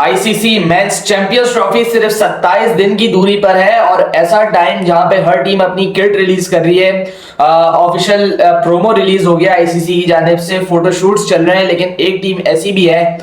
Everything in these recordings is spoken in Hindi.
आईसीसी मेंस चैंपियंस ट्रॉफी सिर्फ 27 दिन की दूरी पर है और ऐसा टाइम जहां पे हर टीम अपनी किट रिलीज कर रही है। ऑफिशियल प्रोमो रिलीज हो गया आईसीसी की जानिब से, फोटोशूट्स चल रहे हैं, लेकिन एक टीम ऐसी भी है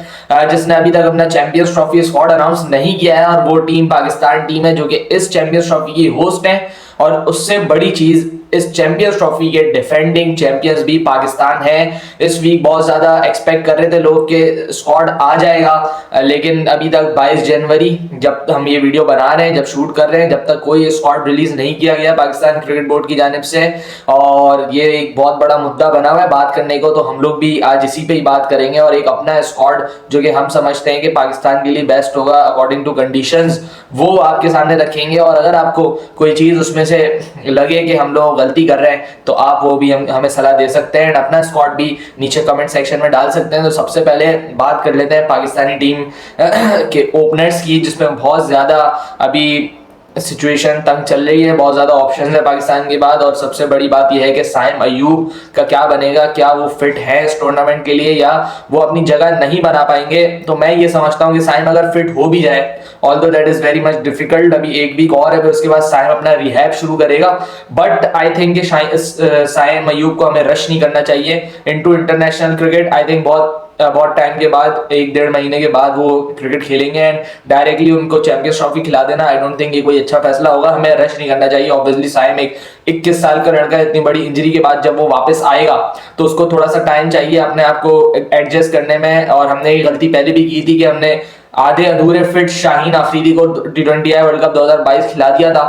जिसने अभी तक अपना चैंपियंस ट्रॉफी स्क्वाड अनाउंस नहीं किया है और वो टीम पाकिस्तान टीम है जो कि इस चैंपियंस ट्रॉफी की होस्ट है। और उससे बड़ी चीज, इस चैंपियंस ट्रॉफी के डिफेंडिंग चैंपियंस भी पाकिस्तान है। इस वीक बहुत ज्यादा एक्सपेक्ट कर रहे थे लोग कि स्क्वाड आ जाएगा, लेकिन अभी तक 22 जनवरी जब हम ये वीडियो बना रहे हैं, जब शूट कर रहे हैं, जब तक कोई स्क्वाड रिलीज नहीं किया गया पाकिस्तान क्रिकेट बोर्ड की जानिब से। और ये एक बहुत बड़ा मुद्दा बना हुआ है बात करने को, तो हम लोग भी आज इसी पे ही बात करेंगे और एक अपना स्क्वाड जो कि हम समझते हैं कि पाकिस्तान के लिए बेस्ट होगा अकॉर्डिंग टू कंडीशंस, वो आपके सामने रखेंगे। और अगर आपको कोई चीज उसमें से लगे कि हम लोग गलती कर रहे हैं तो आप वो भी हमें सलाह दे सकते हैं, अपना स्क्वाड भी नीचे कमेंट सेक्शन में डाल सकते हैं। तो सबसे पहले बात कर लेते हैं पाकिस्तानी टीम के ओपनर्स की, जिसमें बहुत ज्यादा अभी सिचुएशन तंग चल रही है, बहुत ज्यादा ऑप्शंस है पाकिस्तान के बाद। और सबसे बड़ी बात यह है कि साइम अयूब का क्या बनेगा, क्या वो फिट है इस टूर्नामेंट के लिए या वो अपनी जगह नहीं बना पाएंगे। तो मैं ये समझता हूं कि साइम अगर फिट हो भी जाए, although that is very much difficult, अभी एक वीक और है, फिर उसके बाद साइम अपना रिहैब शुरू करेगा। बट आई थिंक कि साइम अयूब को हमें रश नहीं करना चाहिए into international cricket. I think बहुत टाइम के बाद, 1-1.5 महीने के बाद वो क्रिकेट खेलेंगे एंड डायरेक्टली उनको चैंपियंस ट्रॉफी खिला देना, आई डोंट थिंक ये कोई अच्छा फैसला होगा। हमें रश नहीं करना चाहिए। ऑब्वियसली साइम एक 21 साल का लड़का, इतनी बड़ी इंजरी के बाद जब वो वापस आएगा तो उसको थोड़ा सा टाइम चाहिए अपने आप को एडजस्ट करने में। और हमने ये गलती पहले भी की थी कि हमने आधे अधूरे फिट शाहीन अफरीदी को T20 वर्ल्ड कप 2022 खिला दिया था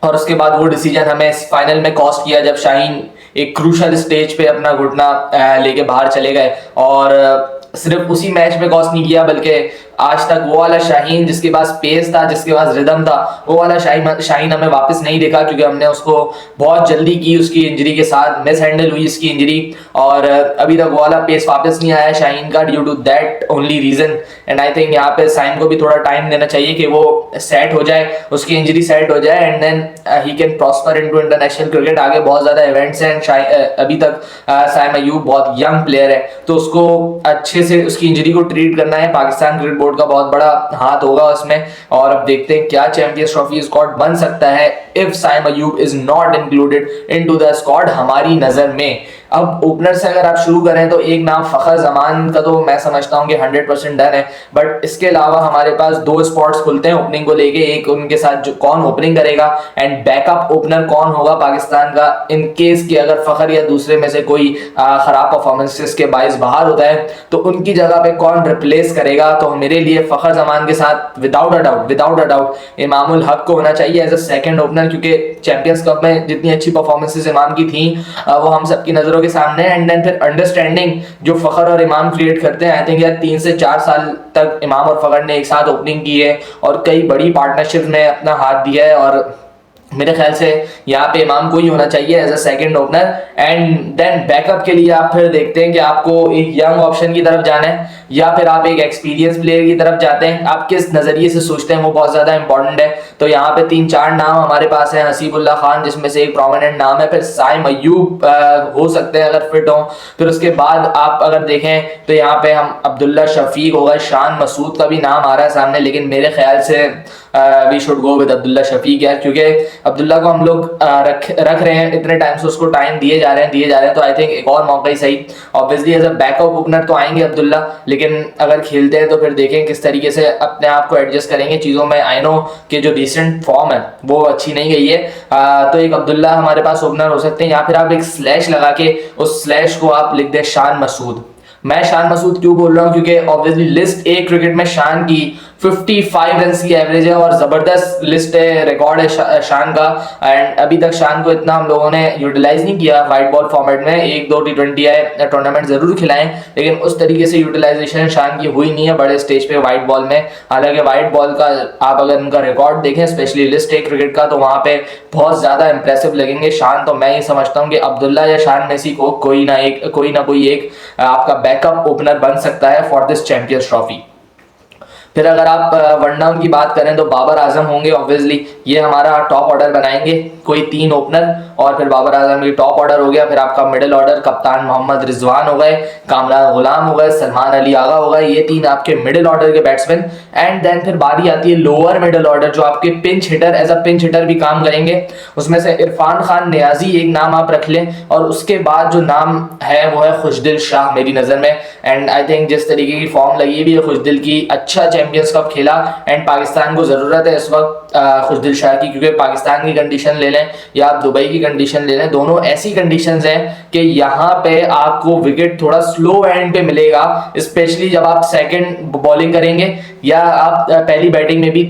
और उसके बाद वो डिसीजन हमें फाइनल में कॉस्ट किया जब शाहीन एक क्रूशल स्टेज पे अपना घुटना लेके बाहर चले गए। और सिर्फ उसी मैच में कॉस्ट नहीं किया, बल्कि आज तक वो वाला शाहीन जिसके पास पेस था, जिसके पास रिदम था, वो वाला शाहीन हमें वापस नहीं देखा, क्योंकि हमने उसको बहुत जल्दी की उसकी इंजरी के साथ, मिस हैंडल हुई इसकी इंजरी और अभी तक वो वाला पेस वापस नहीं आया शाहीन का, due to that only reason. And I think यहाँ पे साइम को भी थोड़ा टाइम देना चाहिए कि वो सेट हो जाए, उसकी इंजरी सेट हो जाए and then he can prosper into international cricket. आगे बहुत ज्यादा इवेंट्स हैं एंड अभी तक साइम अयूब बहुत यंग प्लेयर है, तो उसको अच्छे से उसकी इंजरी को ट्रीट करना है। पाकिस्तान क्रिकेट बोर्ड का बहुत बड़ा हाथ होगा उसमें। और अब देखते हैं क्या चैंपियंस ट्रॉफी स्क्वाड बन सकता है if Saim Ayub is not included into the squad हमारी नजर में। अब ओपनर से अगर आप शुरू करें तो एक नाम फखर जमान का तो मैं समझता हूं कि 100% डन है, बट इसके अलावा हमारे पास 2 स्पॉट्स खुलते हैं ओपनिंग को लेके। एक उनके साथ जो कौन ओपनिंग करेगा एंड बैकअप ओपनर कौन होगा पाकिस्तान का, इन केस कि अगर फखर या दूसरे में से कोई खराब परफॉर्मेंसेस के बायस बाहर होता है तो उनकी जगह पे कौन रिप्लेस करेगा। तो मेरे लिए फखर जमान के साथ without a doubt Imamul Haq को होना चाहिए एज अ सेकंड ओपनर, क्योंकि चैंपियंस कप में जितनी अच्छी परफॉर्मेंसेस इमाम की थी वो हम सबकी नजरों के सामने। एंड देन फिर अंडरस्टैंडिंग जो फखर और इमाम क्रिएट करते हैं, आई थिंक यार 3 से 4 साल तक इमाम और फखर ने एक साथ ओपनिंग की है और कई बड़ी पार्टनरशिप में अपना हाथ दिया है और मेरे ख्याल से यहाँ पे इमाम को ही होना चाहिए as a second opener. And then backup के लिए आप फिर देखते हैं कि आपको एक यंग ऑप्शन की तरफ जाना है या फिर आप एक एक्सपीरियंस प्लेयर की तरफ जाते हैं, आप किस नजरिए से सोचते हैं वो बहुत ज्यादा इंपॉर्टेंट है। तो यहाँ पे 3-4 नाम हमारे पास है। हसीबुल्लाह खान जिसमें से एक प्रोमिनेंट नाम है, फिर साइम अयूब हो सकते हैं अगर फिट हो। फिर उसके बाद आप अगर देखें तो यहाँ पे हम अब्दुल्ला शफीक होगा, शान मसूद का भी नाम आ रहा है सामने, लेकिन मेरे ख्याल से we should go with Abdullah Shafique यार, क्योंकि अब्दुल्ला को हम लोग रख रहे हैं इतने टाइम से, उसको टाइम दिए जा रहे हैं, तो आई थिंक एक और मौका ही सही। Obviously as a backup opener तो आएंगे अब्दुल्ला, लेकिन अगर खेलते हैं तो फिर देखें किस तरीके से अपने आप को एडजस्ट करेंगे चीज़ों में। आई नो कि जो रिसेंट फॉर्म है वो अच्छी नहीं गई है, तो एक अब्दुल्ला हमारे पास ओपनर हो सकते हैं, या फिर आप एक स्लैश लगा के उस स्लैश को आप लिख दें शान मसूद। मैं शान मसूद क्यों बोल रहा हूँ, क्योंकि ऑब्वियसली लिस्ट ए क्रिकेट में शान की 55 रन की एवरेज है और जबरदस्त लिस्ट है, रिकॉर्ड है शान का। एंड अभी तक शान को इतना हम लोगों ने यूटिलाइज नहीं किया वाइट बॉल फॉर्मेट में। 1-2 T20 टूर्नामेंट जरूर खिलाएं, लेकिन उस तरीके से यूटिलाइजेशन शान की हुई नहीं है बड़े स्टेज पे वाइट बॉल में। हालांकि वाइट बॉल का आप अगर उनका रिकॉर्ड देखें, स्पेशली लिस्ट ए क्रिकेट का, तो वहां पे बहुत ज्यादा इंप्रेसिव लगेंगे शान। तो मैं ये समझता हूँ कि अब्दुल्ला या शान में से कोई ना कोई एक आपका बैकअप ओपनर बन सकता है फॉर दिस चैंपियंस ट्रॉफी। फिर अगर आप वन डाउन की बात करें तो बाबर आजम होंगे ऑब्वियसली, ये हमारा टॉप ऑर्डर बनाएंगे, कोई 3 ओपनर और फिर बाबर आजम की टॉप ऑर्डर हो गया। फिर आपका मिडिल ऑर्डर कप्तान मोहम्मद रिजवान हो गए, कामरान गुलाम हो गए, सलमान अली आगा हो गए, ये 3 आपके मिडिल ऑर्डर के बैट्समैन। एंड देन फिर बारी आती है लोअर मिडिल ऑर्डर जो आपके pinch hitter, as a pinch hitter भी काम करेंगे। उसमें से इरफान खान नियाजी एक नाम आप रख लें, और उसके बाद जो नाम है वो है खुशदिल शाह मेरी नज़र में। एंड आई थिंक जिस तरीके की फॉर्म लगी भी है खुशदिल की, अच्छा चैंपियंस कप खेला, एंड पाकिस्तान को ज़रूरत है इस वक्त खुशदिल शाह की, क्योंकि पाकिस्तान की कंडीशन ले लें या आप दुबई की कंडीशन ले लें, दोनों ऐसी कंडीशंस हैं कि यहाँ पे आपको विकेट थोड़ा स्लो एंड पे मिलेगा, स्पेशली जब आप सेकंड बॉलिंग करेंगे या आप पहली बैटिंग में भी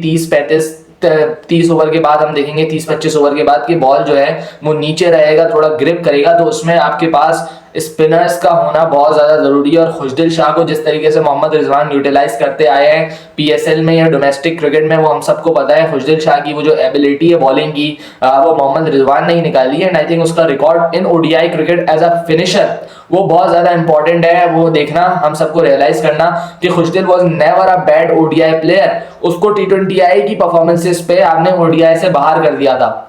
30 ओवर के बाद हम देखेंगे, 30-25 ओवर के बाद की बॉल जो है वो नीचे रहेगा, थोड़ा ग्रिप करेगा, तो उसमें आपके पास स्पिनर्स का होना बहुत ज़्यादा ज़रूरी है। और खुशदिल शाह को जिस तरीके से मोहम्मद रिजवान यूटिलाइज करते आए हैं पीएसएल में या डोमेस्टिक क्रिकेट में, वो हम सबको पता है। खुशदिल शाह की वो जो एबिलिटी है बॉलिंग की, वो मोहम्मद रिजवान ने ही निकाली है। एंड आई थिंक उसका record in ODI cricket as a finisher वो बहुत ज़्यादा इंपॉर्टेंट है। वो देखना, हम सबको रियलाइज करना कि Khushdil was never a bad ODI player, उसको T20I की परफॉर्मेंसेस पे आपने ओडीआई से बाहर कर दिया था।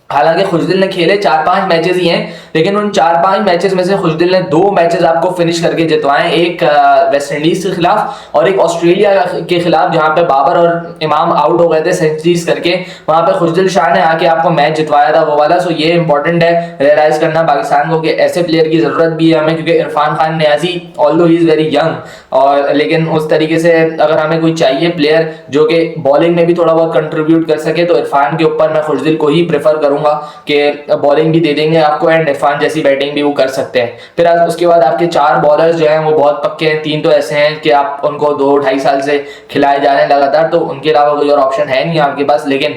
हालांकि खुशदिल ने खेले 4-5 मैचेस ही हैं, लेकिन उन 4-5 मैचेस में से खुशदिल ने 2 मैचेस आपको फिनिश करके जितवाए, एक वेस्ट इंडीज के खिलाफ और एक ऑस्ट्रेलिया के खिलाफ, जहां पे बाबर और इमाम आउट हो गए थे सेंचुरीज करके, वहां पे खुशदिल शाह ने आके आपको मैच जितवाया था वो वाला। सो ये इंपॉर्टेंट है रियलाइज करना पाकिस्तान को कि ऐसे प्लेयर की जरूरत भी है हमें, क्योंकि Irfan Khan Niazi although he is very young, और लेकिन उस तरीके से अगर हमें कोई चाहिए प्लेयर जो कि बॉलिंग में भी थोड़ा बहुत कंट्रीब्यूट कर सके, तो इरफान के ऊपर मैं खुशदिल को ही प्रेफर करूंगा कि बॉलिंग भी दे देंगे आपको एंड इरफान जैसी बैटिंग भी वो कर सकते हैं। फिर उसके बाद आपके 4 बॉलर्स जो हैं वो बहुत पक्के हैं, 3 तो ऐसे हैं कि आप उनको 2-2.5 साल से खिलाए जा रहे हैं लगातार, तो उनके अलावा कोई और ऑप्शन है नहीं आपके पास। लेकिन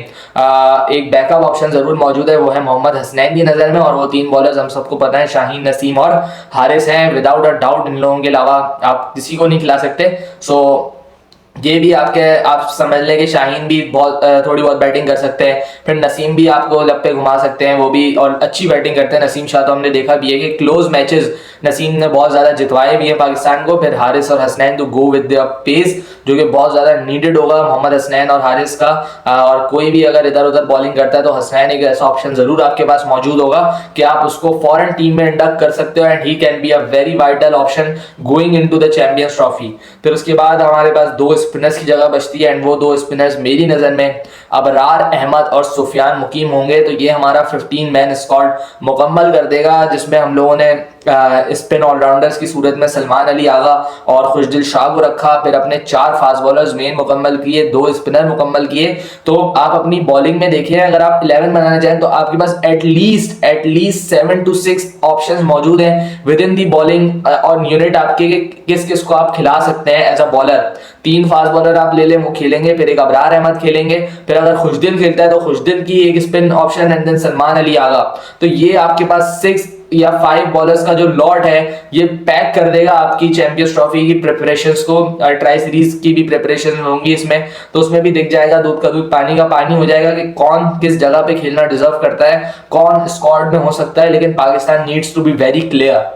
एक बैकअप ऑप्शन जरूर मौजूद है, वो है मोहम्मद हसनैन की नज़र में, और वो 3 बॉलर्स हम सबको पता है, शाहीन, नसीम और हारिस हैं। विदाउट अ डाउट इन लोगों के अलावा आप किसी को नहीं खिला सकते। सो ये भी आप समझ लें कि शाहीन भी बहुत थोड़ी बहुत बैटिंग कर सकते हैं, फिर नसीम भी आपको लब पे घुमा सकते हैं, वो भी और अच्छी बैटिंग करते हैं। नसीम शाह तो हमने देखा भी है कि क्लोज मैचेस नसीम ने बहुत ज़्यादा जितवाए भी हैं पाकिस्तान को। फिर हारिस और Hasnain to go with the pace, जो कि बहुत ज़्यादा नीडेड होगा मोहम्मद हसनैन और हारिस का, और कोई भी अगर इधर उधर बॉलिंग करता है तो हसनैन एक ऐसा ऑप्शन ज़रूर आपके पास मौजूद होगा कि आप उसको फॉरन टीम में इंडक्ट कर सकते हो, and he can be a very vital option going into the champions trophy. फिर उसके बाद हमारे पास 2 स्पिनर्स की जगह बचती है, एंड वो 2 स्पिनर्स मेरी नज़र में अबरार अहमद और सुफियान मुकीम होंगे। तो ये हमारा 15 मैन स्क्वाड मुकम्मल कर देगा, जिसमें हम लोगों ने स्पिन ऑलराउंडर्स की सूरत में सलमान अली आगा और खुशदिल शाह को रखा, फिर अपने 4 फास्ट बॉलर्स मेन मुकम्मल किए, 2 स्पिनर मुकम्मल किए। तो आप अपनी बॉलिंग में देखिए, अगर आप 11 बनाना चाहें तो आपके पास एटलीस्ट 7 to 6 ऑप्शंस मौजूद हैं विद इन दी बॉलिंग और यूनिट आपके, किस किस को आप खिला सकते हैं as a bowler. 3 fast bowler आप ले लें, वो खेलेंगे, फिर एक अबरार अहमद खेलेंगे, फिर अगर खुशदिल खेलता है तो खुशदिल की एक spin option, and then Salman Ali Agha. तो ये आपके पास 6 या 5 बॉलर्स का जो लॉट है ये पैक कर देगा आपकी चैंपियंस ट्रॉफी की प्रिपरेशंस को। ट्राई सीरीज की भी प्रिपरेशन होंगी इसमें, तो उसमें भी दिख जाएगा, दूध का दूध पानी का पानी हो जाएगा कि कौन किस जगह पे खेलना डिजर्व करता है, कौन स्क्वाड में हो सकता है। लेकिन Pakistan needs to be very clear.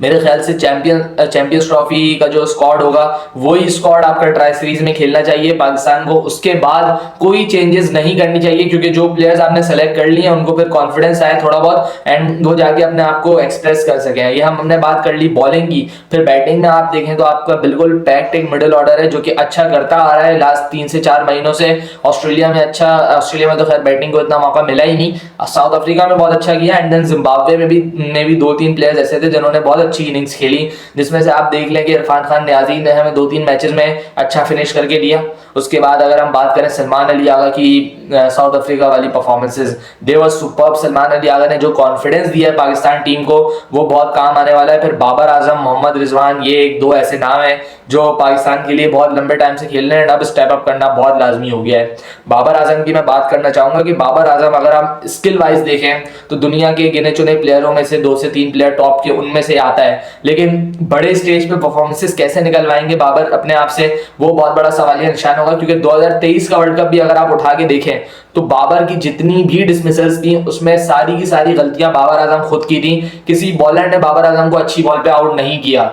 मेरे ख्याल से चैंपियंस ट्रॉफी का जो स्क्वाड होगा वही स्क्वाड आपका ट्राई सीरीज में खेलना चाहिए पाकिस्तान को। उसके बाद कोई चेंजेस नहीं करनी चाहिए, क्योंकि जो प्लेयर्स आपने सेलेक्ट कर लिए हैं उनको फिर कॉन्फिडेंस आए थोड़ा बहुत, एंड वो जाके अपने आप को एक्सप्रेस कर सकें। ये हमने बात कर ली बॉलिंग की। फिर बैटिंग में आप देखें तो आपका बिल्कुल पैक्ड एक मिडिल ऑर्डर है जो कि अच्छा करता आ रहा है लास्ट 3 से 4 महीनों से। ऑस्ट्रेलिया में तो खैर बैटिंग को इतना मौका मिला ही नहीं, साउथ अफ्रीका में बहुत अच्छा किया, एंड देन जिम्बाब्वे में भी 2-3 प्लेयर्स ऐसे थे जिन्होंने बहुत अच्छी इनिंग्स खेली, जिसमें से आप देख लें कि इरफान खान नियाजी ने हमें 2-3 मैचेस में अच्छा फिनिश करके दिया। उसके बाद अगर हम बात करें सलमान अली आगा की साउथ अफ्रीका वाली परफॉर्मेंसेस, दे वर सुपर्ब। सलमान अली आगा ने जो कॉन्फिडेंस दिया है पाकिस्तान टीम को वो बहुत काम आने वाला है। फिर बाबर आजम, मोहम्मद रिजवान, ये 1-2 ऐसे नाम हैं जो पाकिस्तान के लिए बहुत लंबे टाइम से खेल रहे हैं, अब स्टेप अप करना बहुत लाजमी हो गया है। बाबर आजम की मैं बात करना चाहूंगा कि बाबर आजम अगर हम स्किल वाइज देखें तो दुनिया के गिने चुने प्लेयरों में से 2 से 3 प्लेयर टॉप के उनमें से आता है, लेकिन बड़े स्टेज पे परफॉर्मेंसेस कैसे निकलवाएंगे बाबर अपने आप से, वो बहुत बड़ा सवालिया निशान होगा। क्योंकि 2023 का वर्ल्ड कप भी अगर आप उठा के देखें तो बाबर की जितनी भी डिसमिसल्स थी उसमें सारी की सारी गलतियां बाबर आजम खुद की थी। किसी बॉलर ने बाबर आजम को अच्छी बॉल पे आउट नहीं किया।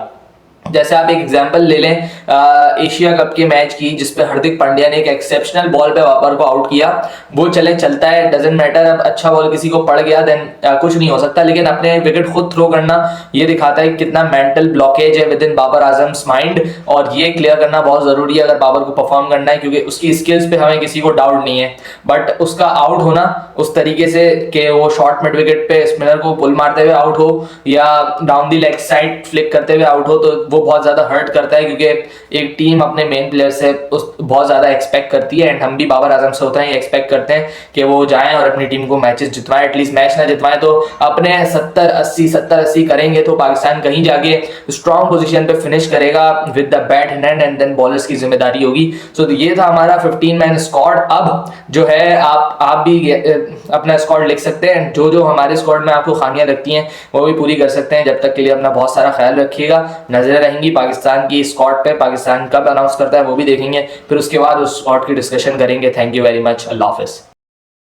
जैसे आप एक एग्जांपल ले लें एशिया कप के मैच की, जिसपे हार्दिक पांड्या ने एक एक्सेप्शनल बॉल पे वापर को आउट किया। वो चले चलता है, डजंट मैटर, अब अच्छा बॉल किसी को पड़ गया देन कुछ नहीं हो सकता, लेकिन अपने विकेट खुद थ्रो करना ये दिखाता है कितना मेंटल ब्लॉकेज है विद इन बाबर आजम्स माइंड, और ये क्लियर करना बहुत जरूरी है अगर बाबर को परफॉर्म करना है, क्योंकि उसकी स्किल्स पे हमें किसी को डाउट नहीं है। बट उसका आउट होना उस तरीके से कि वो शॉर्ट मिड विकेट पे स्पिनर को पुल मारते हुए आउट हो या down the leg side flick करते हुए आउट हो, तो वो बहुत ज्यादा हर्ट करता है, क्योंकि एक टीम अपने मेन प्लेयर से बहुत ज्यादा एक्सपेक्ट करती है। एंड हम भी बाबर आजम से होते हैं एक्सपेक्ट करते हैं कि वो जाएं और अपनी टीम को मैचेस जितवाएं, एटलीस्ट मैच ना जितवाएं तो अपने 70-80 करेंगे तो पाकिस्तान कहीं जाके स्ट्रॉन्ग पोजीशन पे फिनिश करेगा with the bat in hand, and then bowlers की जिम्मेदारी होगी। सो ये था हमारा 15 मैन स्क्वाड। अब जो है आप भी अपना स्क्वाड लिख सकते हैं, जो हमारे स्क्वाड में आपको खामियां लगती हैं वो भी पूरी कर सकते हैं। जब तक के लिए अपना बहुत सारा ख्याल रखिएगा, नजरें रहेंगी पाकिस्तान की स्क्वाड पे, पाकिस्तान कब अनाउंस करता है वो भी देखेंगे, फिर उसके बाद उस स्क्वाड की डिस्कशन करेंगे। थैंक यू वेरी मच, अल्लाह हाफिज़।